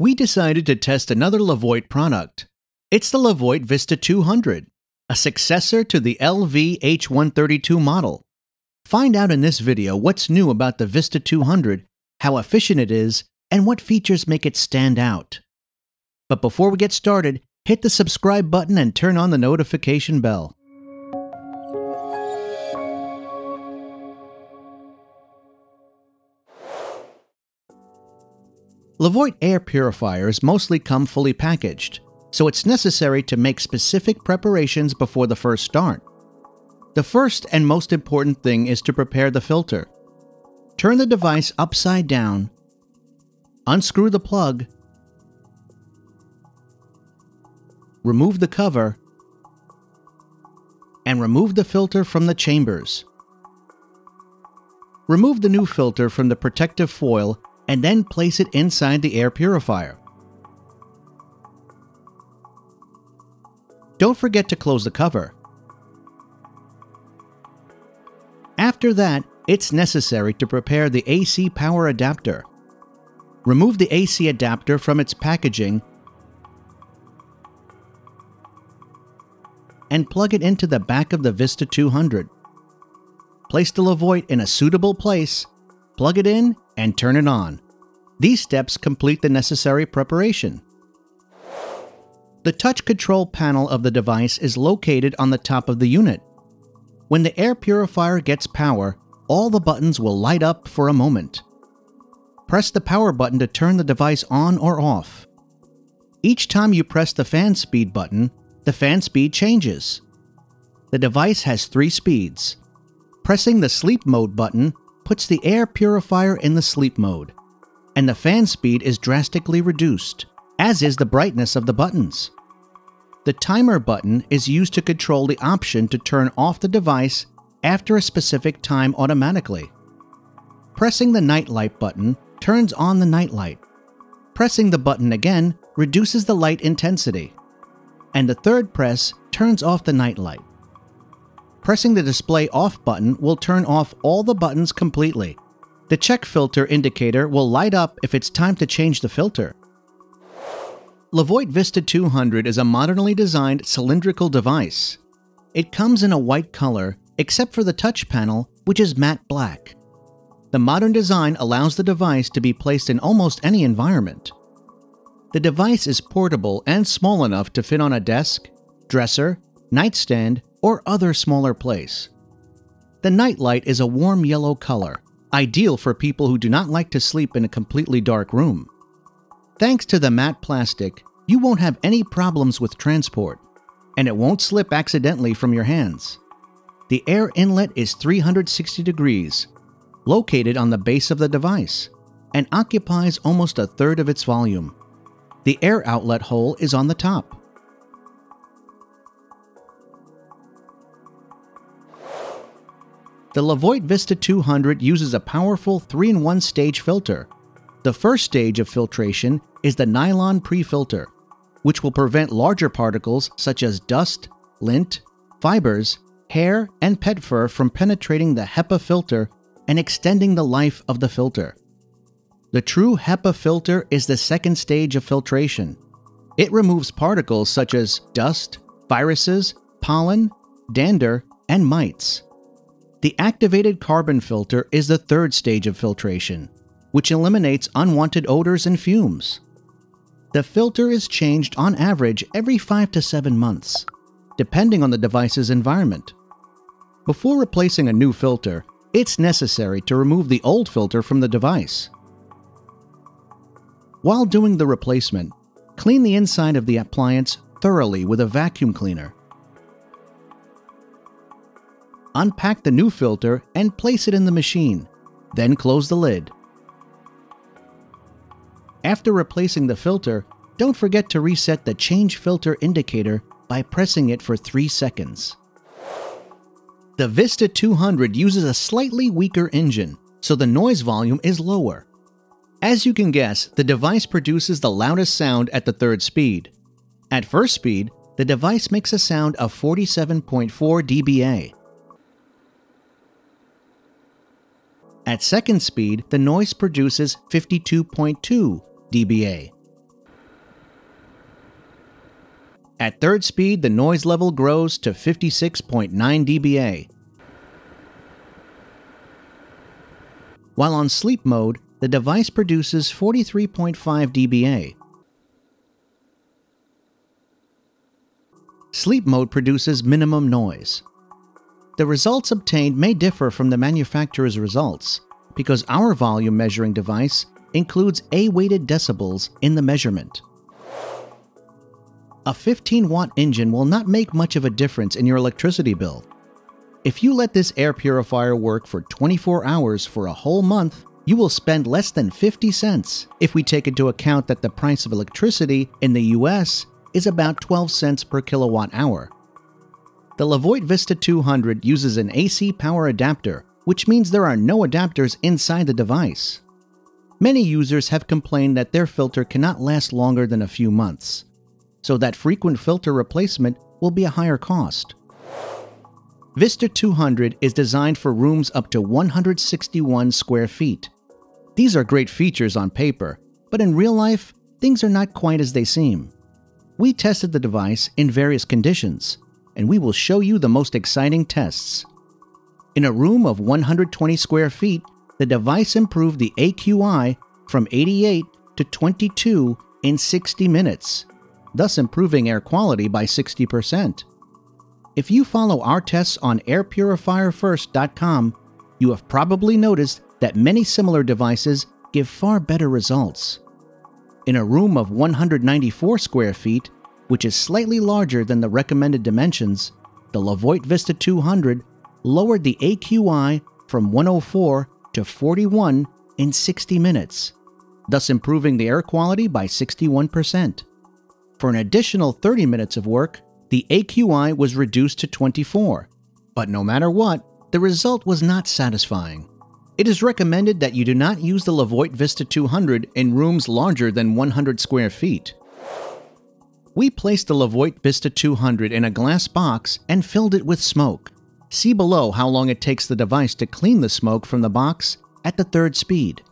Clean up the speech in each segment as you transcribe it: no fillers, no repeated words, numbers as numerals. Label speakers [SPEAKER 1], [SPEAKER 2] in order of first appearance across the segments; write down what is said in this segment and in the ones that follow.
[SPEAKER 1] we decided to test another Levoit product. It's the Levoit Vista 200, a successor to the LV-H132 model. Find out in this video what's new about the Vista 200, how efficient it is, and what features make it stand out. But before we get started, hit the subscribe button and turn on the notification bell. Levoit air purifiers mostly come fully packaged, so it's necessary to make specific preparations before the first start. The first and most important thing is to prepare the filter. Turn the device upside down, unscrew the plug, remove the cover, and remove the filter from the chambers. Remove the new filter from the protective foil and then place it inside the air purifier. Don't forget to close the cover. After that, it's necessary to prepare the AC power adapter. Remove the AC adapter from its packaging and plug it into the back of the Vista 200. Place the Levoit in a suitable place, plug it in, and turn it on. These steps complete the necessary preparation. The touch control panel of the device is located on the top of the unit. When the air purifier gets power, all the buttons will light up for a moment. Press the power button to turn the device on or off. Each time you press the fan speed button, the fan speed changes. The device has 3 speeds. Pressing the sleep mode button puts the air purifier in the sleep mode, and the fan speed is drastically reduced, as is the brightness of the buttons. The timer button is used to control the option to turn off the device after a specific time automatically. Pressing the night light button turns on the night light. Pressing the button again reduces the light intensity, and the third press turns off the night light. Pressing the display off button will turn off all the buttons completely. The check filter indicator will light up if it's time to change the filter. Levoit Vista 200 is a modernly designed cylindrical device. It comes in a white color, except for the touch panel, which is matte black. The modern design allows the device to be placed in almost any environment. The device is portable and small enough to fit on a desk, dresser, nightstand, or other smaller place. The nightlight is a warm yellow color, ideal for people who do not like to sleep in a completely dark room. Thanks to the matte plastic, you won't have any problems with transport, and it won't slip accidentally from your hands. The air inlet is 360 degrees, located on the base of the device, and occupies almost a third of its volume. The air outlet hole is on the top. The Levoit Vista 200 uses a powerful 3-in-1 stage filter. The first stage of filtration is the nylon pre-filter, which will prevent larger particles such as dust, lint, fibers, hair, and pet fur from penetrating the HEPA filter and extending the life of the filter. The true HEPA filter is the second stage of filtration. It removes particles such as dust, viruses, pollen, dander, and mites. The activated carbon filter is the third stage of filtration, which eliminates unwanted odors and fumes. The filter is changed on average every 5 to 7 months, depending on the device's environment. Before replacing a new filter, it's necessary to remove the old filter from the device. While doing the replacement, clean the inside of the appliance thoroughly with a vacuum cleaner. Unpack the new filter and place it in the machine, then close the lid. After replacing the filter, don't forget to reset the change filter indicator by pressing it for 3 seconds. The Vista 200 uses a slightly weaker engine, so the noise volume is lower. As you can guess, the device produces the loudest sound at the third speed. At first speed, the device makes a sound of 47.4 dBA. At second speed, the noise produces 52.2 dBA. At third speed, the noise level grows to 56.9 dBA. While on sleep mode, the device produces 43.5 dBA. Sleep mode produces minimum noise. The results obtained may differ from the manufacturer's results because our volume measuring device includes A-weighted decibels in the measurement. A 15-watt engine will not make much of a difference in your electricity bill. If you let this air purifier work for 24 hours for a whole month, you will spend less than 50 cents if we take into account that the price of electricity in the US is about 12 cents per kilowatt hour. The Levoit Vista 200 uses an AC power adapter, which means there are no adapters inside the device. Many users have complained that their filter cannot last longer than a few months, so that frequent filter replacement will be a higher cost. Vista 200 is designed for rooms up to 161 square feet. These are great features on paper, but in real life, things are not quite as they seem. We tested the device in various conditions, and we will show you the most exciting tests. In a room of 120 square feet, the device improved the AQI from 88 to 22 in 60 minutes, thus improving air quality by 60%. If you follow our tests on airpurifierfirst.com, you have probably noticed that many similar devices give far better results. In a room of 194 square feet, which is slightly larger than the recommended dimensions, the Levoit Vista 200 lowered the AQI from 104 to 41 in 60 minutes, thus improving the air quality by 61%. For an additional 30 minutes of work, the AQI was reduced to 24, but no matter what, the result was not satisfying. It is recommended that you do not use the Levoit Vista 200 in rooms larger than 100 square feet. We placed the Levoit Vista 200 in a glass box and filled it with smoke. See below how long it takes the device to clean the smoke from the box at the third speed.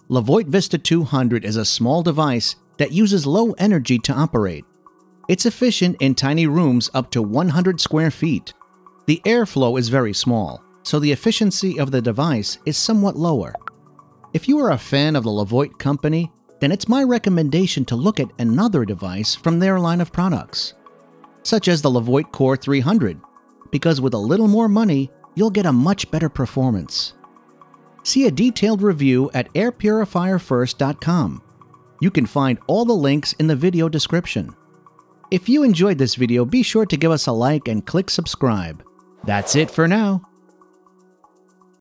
[SPEAKER 1] Levoit Vista 200 is a small device that uses low energy to operate. It's efficient in tiny rooms up to 100 square feet. The airflow is very small, so the efficiency of the device is somewhat lower. If you are a fan of the Levoit company, then it's my recommendation to look at another device from their line of products, such as the Levoit Core 300, because with a little more money, you'll get a much better performance. See a detailed review at airpurifierfirst.com. You can find all the links in the video description. If you enjoyed this video, be sure to give us a like and click subscribe. That's it for now.